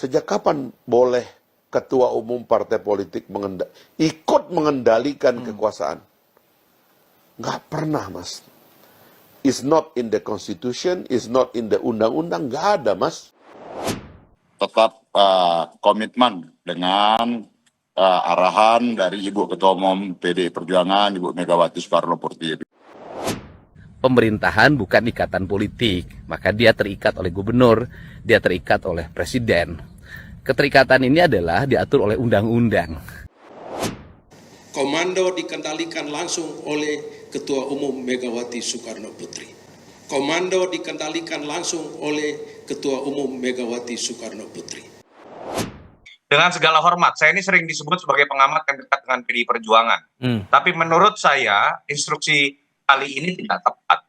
Sejak kapan boleh ketua umum partai politik ikut mengendalikan kekuasaan? Nggak pernah, Mas. It's not in the constitution, it's not in the undang-undang, nggak ada, Mas. Tetap komitmen dengan arahan dari Ibu Ketua Umum PDI Perjuangan, Ibu Megawati Soekarno Putri. Pemerintahan bukan ikatan politik, maka dia terikat oleh gubernur, dia terikat oleh presiden. Keterikatan ini adalah diatur oleh undang-undang. Komando dikendalikan langsung oleh Ketua Umum Megawati Soekarno Putri. Komando dikendalikan langsung oleh Ketua Umum Megawati Soekarno Putri. Dengan segala hormat, saya ini sering disebut sebagai pengamat yang dekat dengan PDI Perjuangan. Tapi menurut saya, instruksi kali ini tidak tepat.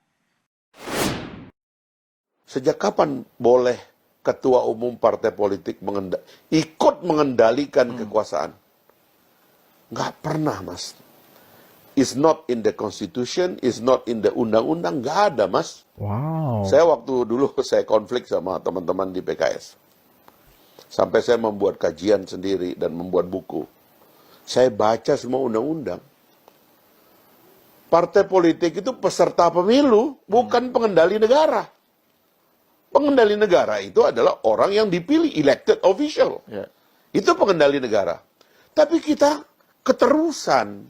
Sejak kapan boleh ketua umum partai politik ikut mengendalikan kekuasaan? Nggak pernah, Mas. It's not in the constitution, it's not in the undang-undang, nggak ada, Mas. Wow. Saya waktu dulu saya konflik sama teman-teman di PKS. Sampai saya membuat kajian sendiri dan membuat buku. Saya baca semua undang-undang. Partai politik itu peserta pemilu, bukan pengendali negara. Pengendali negara itu adalah orang yang dipilih, elected official. Itu pengendali negara. Tapi kita keterusan.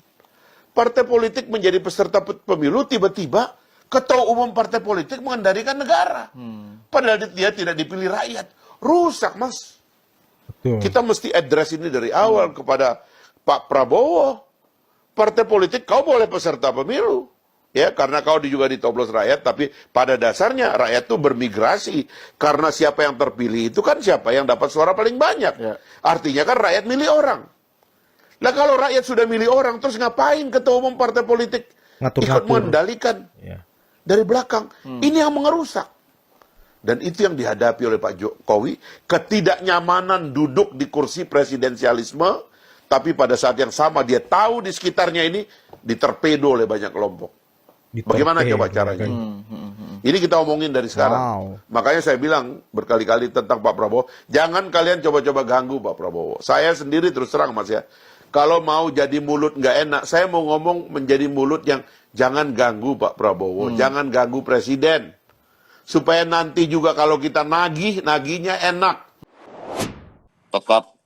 Partai politik menjadi peserta pemilu, tiba-tiba ketua umum partai politik mengendalikan negara. Padahal dia tidak dipilih rakyat. Rusak, Mas. Betul. Kita mesti address ini dari awal kepada Pak Prabowo. Partai politik kau boleh peserta pemilu. Ya, karena kau juga ditoblos rakyat, tapi pada dasarnya rakyat itu bermigrasi. Karena siapa yang terpilih itu kan siapa yang dapat suara paling banyak. Artinya kan rakyat milih orang. Lah kalau rakyat sudah milih orang, terus ngapain ketua umum partai politik ikut mengendalikan dari belakang? Ini yang mengerusak. Dan itu yang dihadapi oleh Pak Jokowi, ketidaknyamanan duduk di kursi presidensialisme, tapi pada saat yang sama dia tahu di sekitarnya ini diterpedo oleh banyak kelompok. Bagaimana coba caranya? Ini kita omongin dari sekarang. Makanya saya bilang berkali-kali tentang Pak Prabowo, jangan kalian coba-coba ganggu Pak Prabowo. Saya sendiri terus terang, Mas, ya. Kalau mau jadi mulut nggak enak, saya mau ngomong menjadi mulut yang jangan ganggu Pak Prabowo, jangan ganggu Presiden. Supaya nanti juga kalau kita nagihnya enak. Tetap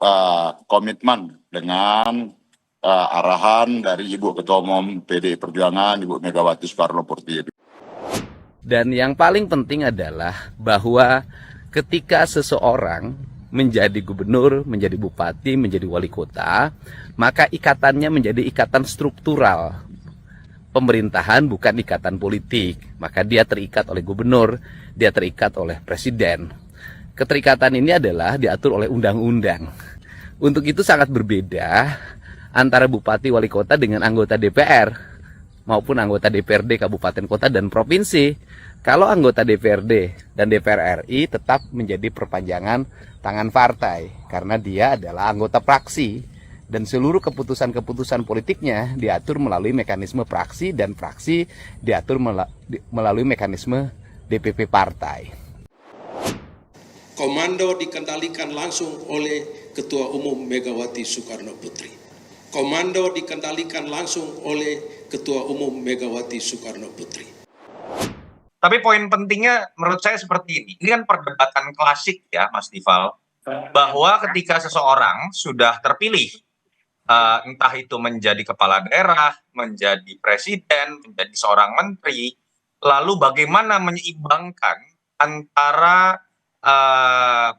komitmen dengan arahan dari Ibu Ketua Umum PDI Perjuangan, Ibu Megawati Soekarno Putri. Dan yang paling penting adalah bahwa ketika seseorang menjadi gubernur, menjadi bupati, menjadi wali kota, maka ikatannya menjadi ikatan struktural. Pemerintahan bukan ikatan politik, maka dia terikat oleh gubernur, dia terikat oleh presiden. Keterikatan ini adalah diatur oleh undang-undang. Untuk itu sangat berbeda antara bupati wali kota dengan anggota DPR maupun anggota DPRD kabupaten kota dan provinsi. Kalau anggota DPRD dan DPR RI tetap menjadi perpanjangan tangan partai karena dia adalah anggota praksi dan seluruh keputusan-keputusan politiknya diatur melalui mekanisme praksi dan fraksi diatur melalui mekanisme DPP partai. Komando dikendalikan langsung oleh Ketua Umum Megawati Soekarno Putri. Komando dikendalikan langsung oleh Ketua Umum Megawati Soekarno Putri. Tapi poin pentingnya menurut saya seperti ini. Ini kan perdebatan klasik ya, Mas Tifal. Bahwa ketika seseorang sudah terpilih, entah itu menjadi kepala daerah, menjadi presiden, menjadi seorang menteri, lalu bagaimana menyeimbangkan antara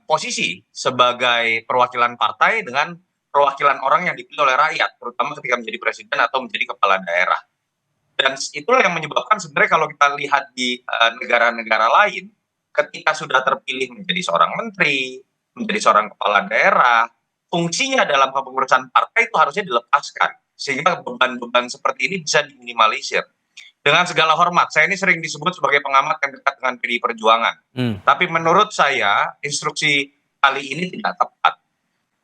posisi sebagai perwakilan partai dengan perwakilan orang yang dipilih oleh rakyat, terutama ketika menjadi presiden atau menjadi kepala daerah. Dan itulah yang menyebabkan sebenarnya kalau kita lihat di negara-negara lain, ketika sudah terpilih menjadi seorang menteri, menjadi seorang kepala daerah, fungsinya dalam kepengurusan partai itu harusnya dilepaskan. Sehingga beban-beban seperti ini bisa diminimalisir. Dengan segala hormat, saya ini sering disebut sebagai pengamat yang dekat dengan PDI Perjuangan. Tapi menurut saya, instruksi kali ini tidak tepat.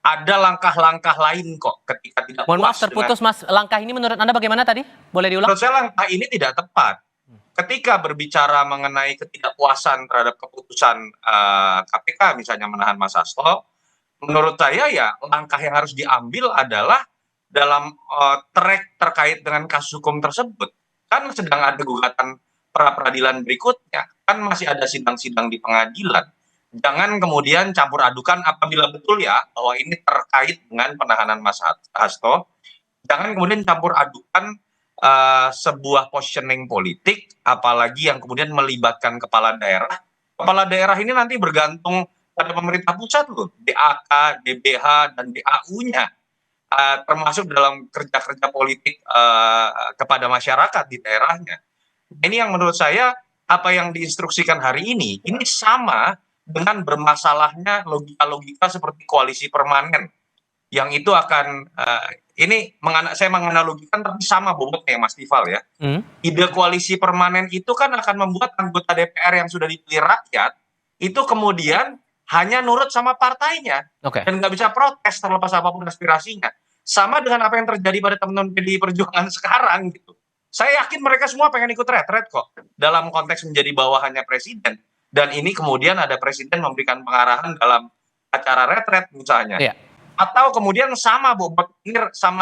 Ada langkah-langkah lain kok ketika tidak Mohon maaf puas terputus, Mas. Langkah ini menurut Anda bagaimana tadi? Boleh diulang? Menurut saya langkah ini tidak tepat. Ketika berbicara mengenai ketidakpuasan terhadap keputusan KPK, misalnya menahan Mas Hasto, menurut saya ya langkah yang harus diambil adalah dalam track terkait dengan kasus hukum tersebut. Kan sedang ada gugatan pra peradilan berikutnya, kan masih ada sidang-sidang di pengadilan. Jangan kemudian campur adukan apabila betul ya bahwa ini terkait dengan penahanan Mas Hasto. Jangan kemudian campur adukan sebuah positioning politik, apalagi yang kemudian melibatkan kepala daerah. Kepala daerah ini nanti bergantung pada pemerintah pusat loh, DAK, DBH, dan DAU-nya, termasuk dalam kerja-kerja politik kepada masyarakat di daerahnya. Ini yang menurut saya apa yang diinstruksikan hari ini sama dengan bermasalahnya logika-logika seperti koalisi permanen yang itu akan saya menganalogikan tapi sama bobotnya Mas Tifal ya. Ide koalisi permanen itu kan akan membuat anggota DPR yang sudah dipilih rakyat itu kemudian hanya nurut sama partainya dan nggak bisa protes terlepas apapun aspirasinya. Sama dengan apa yang terjadi pada teman-teman PDI Perjuangan sekarang gitu. Saya yakin mereka semua pengen ikut retret kok dalam konteks menjadi bawahannya presiden. Dan ini kemudian ada presiden memberikan pengarahan dalam acara retret misalnya. Atau kemudian sama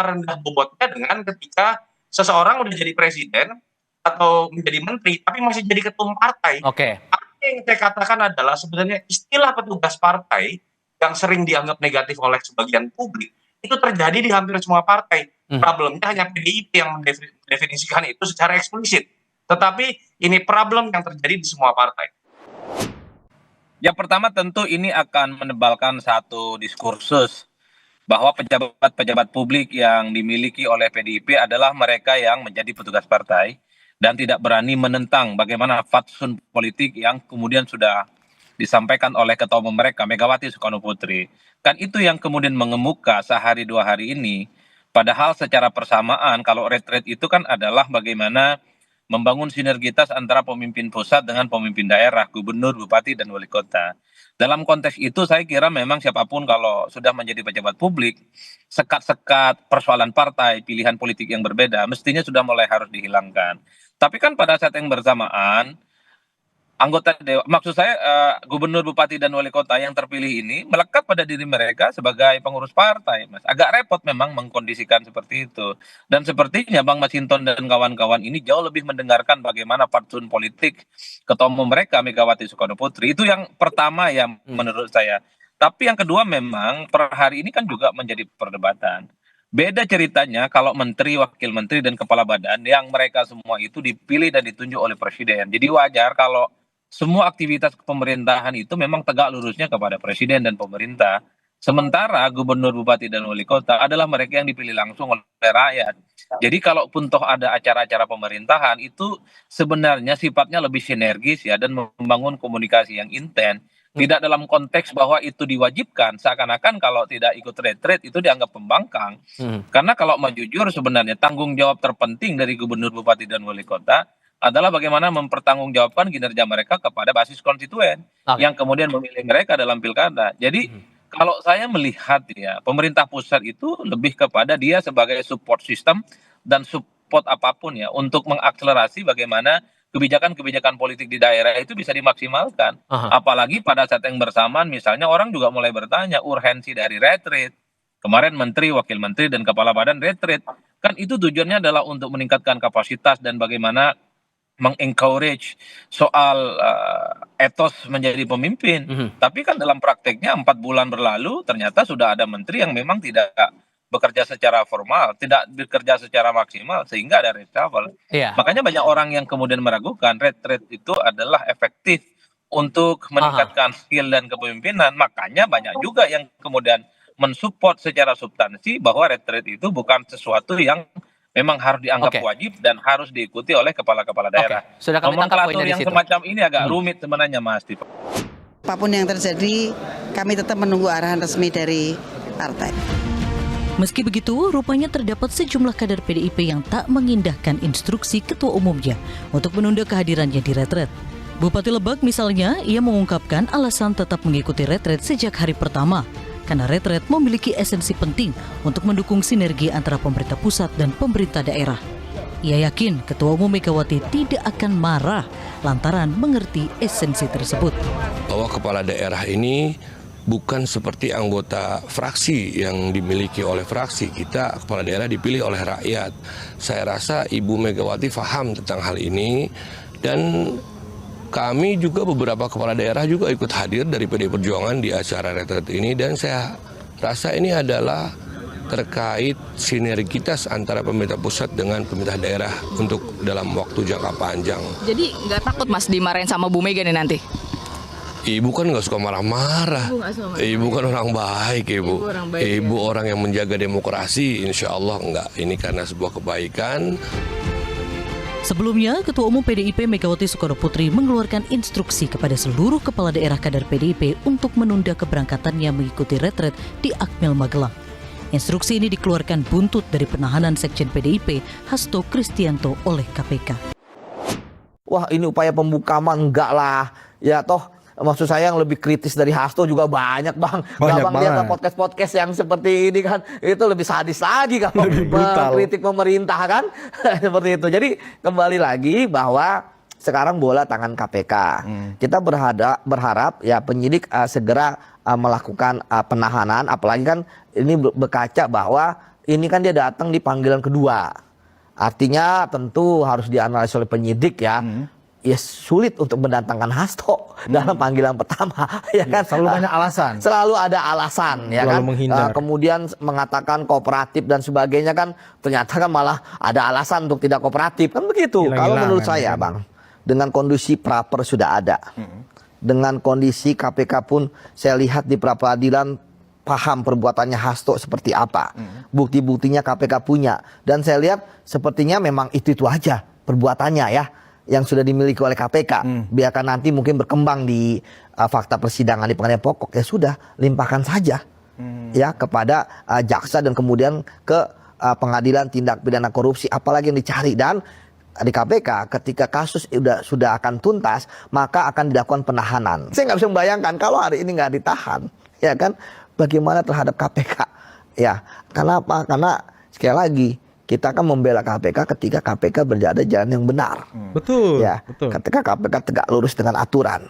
rendah bobotnya dengan ketika seseorang udah jadi presiden atau menjadi menteri tapi masih jadi ketum partai. Apa yang saya katakan adalah sebenarnya istilah petugas partai yang sering dianggap negatif oleh sebagian publik itu terjadi di hampir semua partai. Problemnya hanya PDIP yang mendefinisikan itu secara eksplisit. Tetapi ini problem yang terjadi di semua partai. Yang pertama tentu ini akan menebalkan satu diskursus bahwa pejabat-pejabat publik yang dimiliki oleh PDIP adalah mereka yang menjadi petugas partai dan tidak berani menentang bagaimana fatsun politik yang kemudian sudah disampaikan oleh ketua umum mereka, Megawati Soekarno Putri. Kan itu yang kemudian mengemuka sehari dua hari ini. Padahal secara persamaan kalau retret itu kan adalah bagaimana membangun sinergitas antara pemimpin pusat dengan pemimpin daerah, gubernur, bupati, dan wali kota. Dalam konteks itu saya kira memang siapapun kalau sudah menjadi pejabat publik, sekat-sekat persoalan partai, pilihan politik yang berbeda, mestinya sudah mulai harus dihilangkan. Tapi kan pada saat yang bersamaan, anggota dewan, maksud saya gubernur, bupati, dan wali kota yang terpilih ini melekat pada diri mereka sebagai pengurus partai, Mas. Agak repot memang mengkondisikan seperti itu. Dan sepertinya Bang Masinton dan kawan-kawan ini jauh lebih mendengarkan bagaimana fatsun politik ketua umum mereka, Megawati Soekarno Putri. Itu yang pertama yang menurut saya. Tapi yang kedua memang per hari ini kan juga menjadi perdebatan. Beda ceritanya kalau menteri, wakil menteri, dan kepala badan yang mereka semua itu dipilih dan ditunjuk oleh presiden. Jadi wajar kalau semua aktivitas pemerintahan itu memang tegak lurusnya kepada presiden dan pemerintah. Sementara gubernur, bupati, dan wali kota adalah mereka yang dipilih langsung oleh rakyat. Jadi kalaupun toh ada acara-acara pemerintahan itu sebenarnya sifatnya lebih sinergis ya dan membangun komunikasi yang intens. Tidak dalam konteks bahwa itu diwajibkan, seakan-akan kalau tidak ikut retret itu dianggap pembangkang. Karena kalau mau jujur sebenarnya tanggung jawab terpenting dari gubernur, bupati, dan wali kota adalah bagaimana mempertanggungjawabkan kinerja mereka kepada basis konstituen yang kemudian memilih mereka dalam pilkada. Jadi kalau saya melihat ya pemerintah pusat itu lebih kepada dia sebagai support system dan support apapun ya untuk mengakselerasi bagaimana kebijakan-kebijakan politik di daerah itu bisa dimaksimalkan. Apalagi pada saat yang bersamaan misalnya orang juga mulai bertanya urgensi dari retret. Kemarin menteri, wakil menteri, dan kepala badan retret. Kan itu tujuannya adalah untuk meningkatkan kapasitas dan bagaimana mengencourage soal etos menjadi pemimpin. Tapi kan dalam prakteknya 4 bulan berlalu ternyata sudah ada menteri yang memang tidak bekerja secara formal, tidak bekerja secara maksimal sehingga ada reshuffle. Makanya banyak orang yang kemudian meragukan retret itu adalah efektif untuk meningkatkan skill dan kepemimpinan. Makanya banyak juga yang kemudian mensupport secara substansi bahwa retret itu bukan sesuatu yang memang harus dianggap wajib dan harus diikuti oleh kepala-kepala daerah. Sudah kami tangkap poin Nomenklatur dari yang situ. semacam ini agak rumit sebenarnya, Mas Tifal. Apapun yang terjadi, kami tetap menunggu arahan resmi dari partai. Meski begitu, rupanya terdapat sejumlah kader PDIP yang tak mengindahkan instruksi ketua umumnya untuk menunda kehadirannya di retret. Bupati Lebak misalnya, ia mengungkapkan alasan tetap mengikuti retret sejak hari pertama, karena retret memiliki esensi penting untuk mendukung sinergi antara pemerintah pusat dan pemerintah daerah. Ia yakin Ketua Umum Megawati tidak akan marah lantaran mengerti esensi tersebut. Bahwa kepala daerah ini bukan seperti anggota fraksi yang dimiliki oleh fraksi. Kita kepala daerah dipilih oleh rakyat. Saya rasa Ibu Megawati paham tentang hal ini, dan kami juga beberapa kepala daerah juga ikut hadir dari PDI Perjuangan di acara retret ini, dan saya rasa ini adalah terkait sinergitas antara pemerintah pusat dengan pemerintah daerah untuk dalam waktu jangka panjang. Jadi nggak takut Mas dimarahin sama Bu Mega nih nanti? Ibu kan nggak suka marah-marah. Ibu kan orang baik, Ibu. Ibu orang yang menjaga demokrasi, insya Allah nggak. Ini karena sebuah kebaikan. Sebelumnya, Ketua Umum PDIP Megawati Soekarno Putri mengeluarkan instruksi kepada seluruh kepala daerah kader PDIP untuk menunda keberangkatannya mengikuti retret di Akmil Magelang. Instruksi ini dikeluarkan buntut dari penahanan Sekjen PDIP Hasto Kristianto oleh KPK. Wah, ini upaya pembukaman, enggak lah. Ya toh, maksud saya yang lebih kritis dari Hasto juga banyak, Bang. Bang lihat podcast-podcast yang seperti ini kan, itu lebih sadis lagi kalau mengkritik pemerintah kan. Seperti itu. Jadi kembali lagi bahwa sekarang bola tangan KPK. Kita berharap ya penyidik segera melakukan penahanan, apalagi kan ini berkaca bahwa ini kan dia datang di panggilan kedua. Artinya tentu harus dianalisis oleh penyidik ya. Ya sulit untuk mendatangkan Hasto dalam panggilan pertama, ya kan? Selalu banyak alasan. Selalu ada alasan, ya kan? Kemudian mengatakan kooperatif dan sebagainya kan, ternyata kan malah ada alasan untuk tidak kooperatif, kan begitu. Kalau menurut saya, Bang, dengan kondisi praper sudah ada, dengan kondisi KPK pun saya lihat di pra-peradilan paham perbuatannya Hasto seperti apa, bukti-buktinya KPK punya, dan saya lihat sepertinya memang itu aja perbuatannya ya, yang sudah dimiliki oleh KPK. Biarkan nanti mungkin berkembang di fakta persidangan di pengadilan pokok, ya sudah, limpahkan saja ya kepada jaksa dan kemudian ke pengadilan tindak pidana korupsi, apalagi yang dicari. Dan di KPK ketika kasus sudah akan tuntas, maka akan dilakukan penahanan. Saya nggak bisa membayangkan kalau hari ini nggak ditahan, ya kan, bagaimana terhadap KPK, ya. Kenapa? Karena sekali lagi kita akan membela KPK ketika KPK berada jalan yang benar. Betul. Ya, ketika KPK tegak lurus dengan aturan.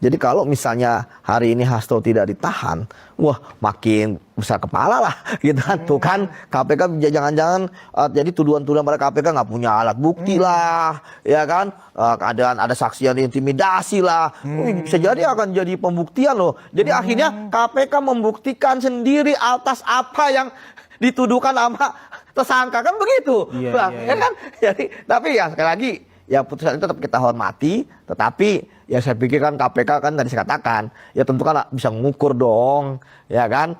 Jadi kalau misalnya hari ini Hasto tidak ditahan, wah makin besar kepala lah, gitu kan. Tuh kan KPK jangan-jangan jadi tuduhan-tuduhan pada KPK nggak punya alat bukti lah, ya kan. Ada saksi yang diintimidasi lah. Bisa jadi akan jadi pembuktian loh. Jadi akhirnya KPK membuktikan sendiri atas apa yang dituduhkan sama tersangka, kan begitu, Bang. Ya kan? Jadi, tapi ya sekali lagi, ya putusan itu tetap kita hormati, tetapi ya saya pikir kan KPK kan tadi saya katakan, ya tentu kan bisa mengukur dong, ya kan,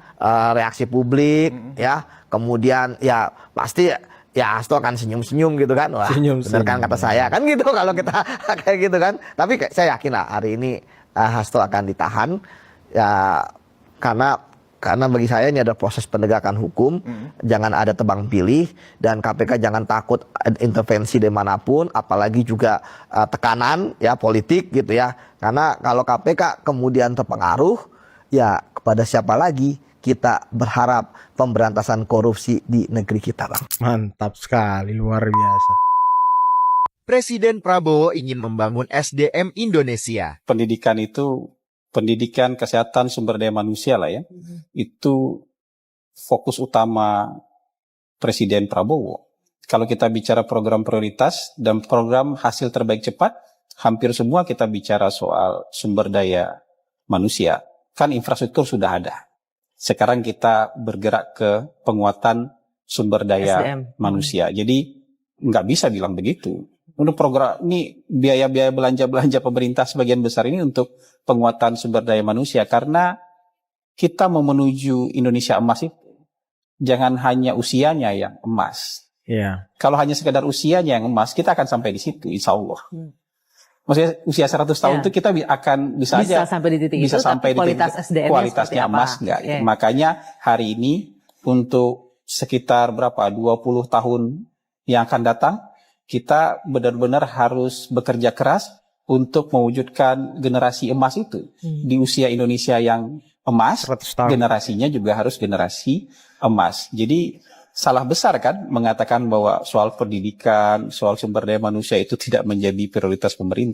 reaksi publik, ya, kemudian ya pasti ya Hasto akan senyum-senyum gitu kan, wah bener kan kata saya, kan gitu kalau kita kayak gitu kan. Tapi saya yakin lah hari ini Hasto akan ditahan, ya karena bagi saya ini ada proses penegakan hukum, jangan ada tebang pilih, dan KPK jangan takut intervensi dari manapun, apalagi juga tekanan ya politik gitu ya. Karena kalau KPK kemudian terpengaruh, ya kepada siapa lagi kita berharap pemberantasan korupsi di negeri kita, Bang. Mantap sekali, luar biasa. Presiden Prabowo ingin membangun SDM Indonesia. Pendidikan itu pendidikan, kesehatan, sumber daya manusia lah ya. Itu fokus utama Presiden Prabowo. Kalau kita bicara program prioritas dan program hasil terbaik cepat, hampir semua kita bicara soal sumber daya manusia. Kan infrastruktur sudah ada. Sekarang kita bergerak ke penguatan sumber daya SDM. Manusia. Jadi nggak bisa bilang begitu. Untuk program ini biaya-biaya belanja pemerintah sebagian besar ini untuk penguatan sumber daya manusia, karena kita mau menuju Indonesia emas itu jangan hanya usianya yang emas. Kalau hanya sekedar usianya yang emas, kita akan sampai di situ, insya Allah. Maksudnya usia 100 tahun itu kita akan bisa aja sampai di titik bisa itu, sampai tapi di titik kualitasnya emas enggak. Makanya hari ini untuk sekitar 20 tahun yang akan datang, kita benar-benar harus bekerja keras untuk mewujudkan generasi emas itu. Di usia Indonesia yang emas, generasinya juga harus generasi emas. Jadi salah besar kan mengatakan bahwa soal pendidikan, soal sumber daya manusia itu tidak menjadi prioritas pemerintah.